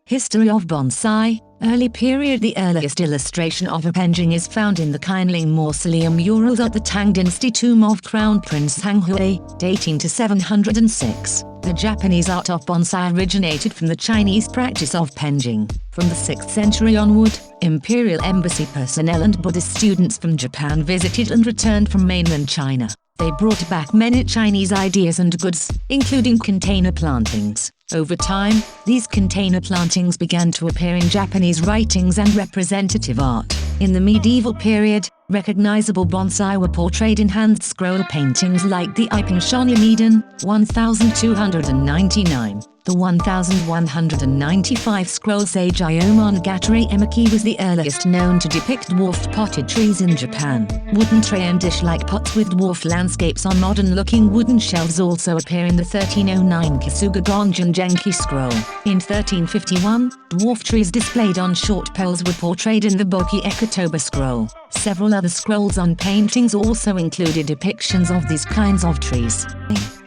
History of bonsai. Early period. The earliest illustration of a penjing is found in the Qianling Mausoleum murals at the Tang-dynasty tomb of Crown Prince Zhanghuai, dating to 706. The Japanese art of bonsai originated from the Chinese practice of penjing. From the 6th century onward, Imperial embassy personnel and Buddhist students from Japan visited and returned from mainland China. They brought back many Chinese ideas and goods, including container plantings. Over time, these container plantings began to appear in Japanese writings and representative art. In the medieval period, recognizable bonsai were portrayed in hand scroll paintings like the Iping Eden, 1299. The 1195 scroll Sage Iomonogatari Emaki was the earliest known to depict dwarfed potted trees in Japan. Wooden tray and dish-like pots with dwarf landscapes on modern-looking wooden shelves also appear in the 1309 Kasuga Gonjin Genki scroll. In 1351, dwarf trees displayed on short poles were portrayed in the Boki Ekotoba scroll. Several other scrolls on paintings also included depictions of these kinds of trees.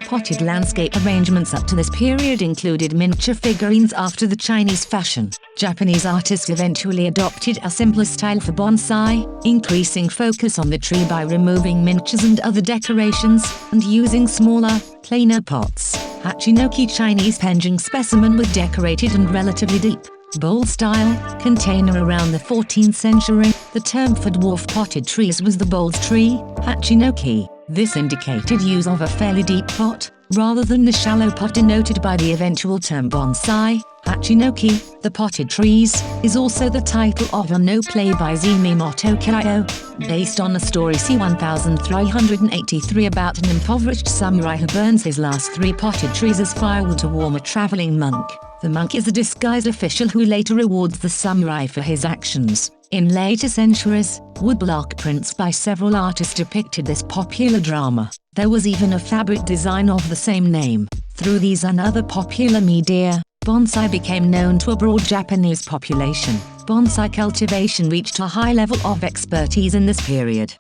Potted landscape arrangements up to this period included miniature figurines after the Chinese fashion. Japanese artists eventually adopted a simpler style for bonsai, increasing focus on the tree by removing miniatures and other decorations, and using smaller, plainer pots. Hachinoki Chinese penjing specimen was decorated and relatively deep. Bowl style, container. Around the 14th century, the term for dwarf potted trees was the bowls tree, hachinoki. This indicated use of a fairly deep pot, rather than the shallow pot denoted by the eventual term bonsai. Hachinoki, the potted trees, is also the title of a no play by Zimimoto Kyo, based on a story C-1383 about an impoverished samurai who burns his last 3 potted trees as firewood to warm a traveling monk. The monk is a disguised official who later rewards the samurai for his actions. In later centuries, woodblock prints by several artists depicted this popular drama. There was even a fabric design of the same name. Through these and other popular media, bonsai became known to a broad Japanese population. Bonsai cultivation reached a high level of expertise in this period.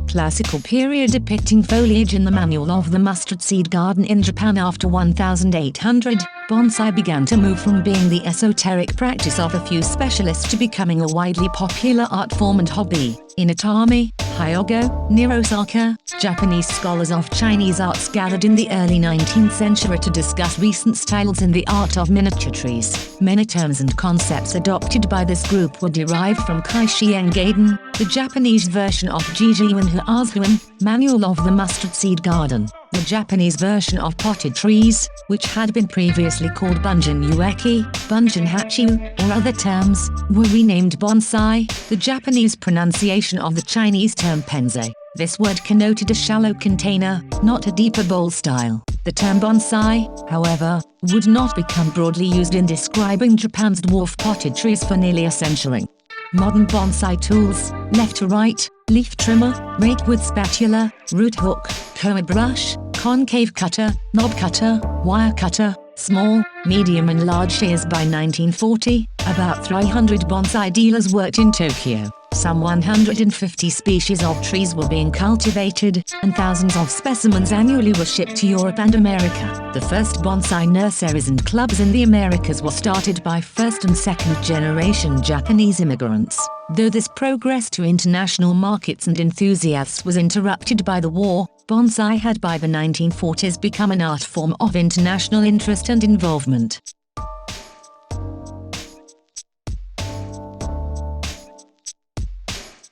Classical period depicting foliage in the Manual of the Mustard Seed Garden in Japan. After 1800, bonsai began to move from being the esoteric practice of a few specialists to becoming a widely popular art form and hobby. In Atami, Hyogo, near Osaka, Japanese scholars of Chinese arts gathered in the early 19th century to discuss recent styles in the art of miniature trees. Many terms and concepts adopted by this group were derived from Kaishieng Gaiden, the Japanese version of Jijiwan Huazuan, Manual of the Mustard Seed Garden. The Japanese version of potted trees, which had been previously called Bunjin Ueki, Bunjin Hachiu, or other terms, were renamed bonsai, the Japanese pronunciation of the Chinese term penzai. This word connoted a shallow container, not a deeper bowl style. The term bonsai, however, would not become broadly used in describing Japan's dwarf potted trees for nearly a century. Modern bonsai tools, left to right, leaf trimmer, rake with spatula, root hook, comb brush, concave cutter, knob cutter, wire cutter, small, medium and large shears. By 1940, about 300 bonsai dealers worked in Tokyo. Some 150 species of trees were being cultivated, and thousands of specimens annually were shipped to Europe and America. The first bonsai nurseries and clubs in the Americas were started by first and second generation Japanese immigrants. Though this progress to international markets and enthusiasts was interrupted by the war, bonsai had by the 1940s become an art form of international interest and involvement.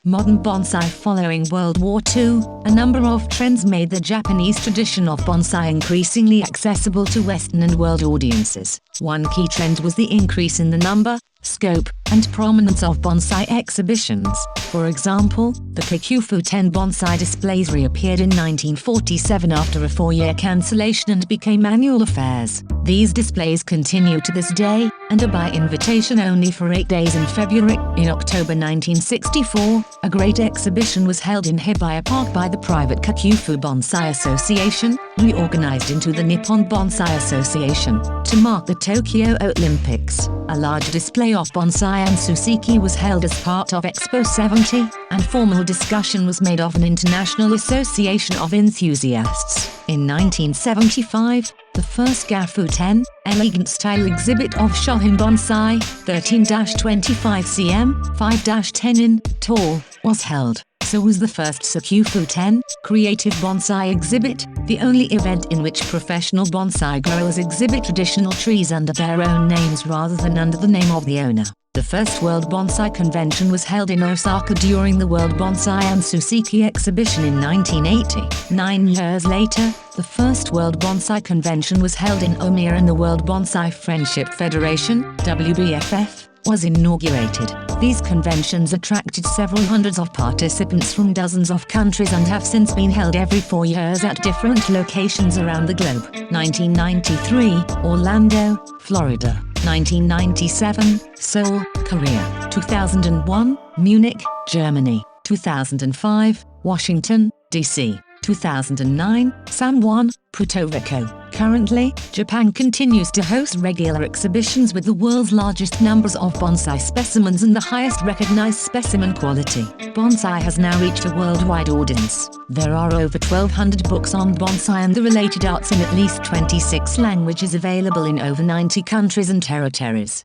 Modern bonsai. Following World War II, a number of trends made the Japanese tradition of bonsai increasingly accessible to Western and world audiences. One key trend was the increase in the number, scope, and prominence of bonsai exhibitions. For example, the Kikufu 10 bonsai displays reappeared in 1947 after a 4-year cancellation and became annual affairs. These displays continue to this day, and are by invitation only for 8 days in February. In October 1964, a great exhibition was held in Hibiya Park by the private Kikufu Bonsai Association, reorganized into the Nippon Bonsai Association, to mark the Tokyo Olympics. A large display of bonsai and Suzuki was held as part of Expo 70, and formal discussion was made of an international association of enthusiasts. In 1975, the first Gafu 10, elegant style exhibit of Shohin bonsai, 13-25 cm, 5-10 in tall, was held. So was the first Sakufu 10, creative bonsai exhibit, the only event in which professional bonsai growers exhibit traditional trees under their own names rather than under the name of the owner. The first World Bonsai Convention was held in Osaka during the World Bonsai and Suzuki exhibition in 1980. 9 years later, the first World Bonsai Convention was held in Omiya and the World Bonsai Friendship Federation, WBFF, was inaugurated. These conventions attracted several hundreds of participants from dozens of countries and have since been held every 4 years at different locations around the globe. 1993, Orlando, Florida. 1997, Seoul, Korea. 2001, Munich, Germany. 2005, Washington, D.C. 2009, San Juan, Puerto Rico. Currently, Japan continues to host regular exhibitions with the world's largest numbers of bonsai specimens and the highest recognized specimen quality. Bonsai has now reached a worldwide audience. There are over 1,200 books on bonsai and the related arts in at least 26 languages available in over 90 countries and territories.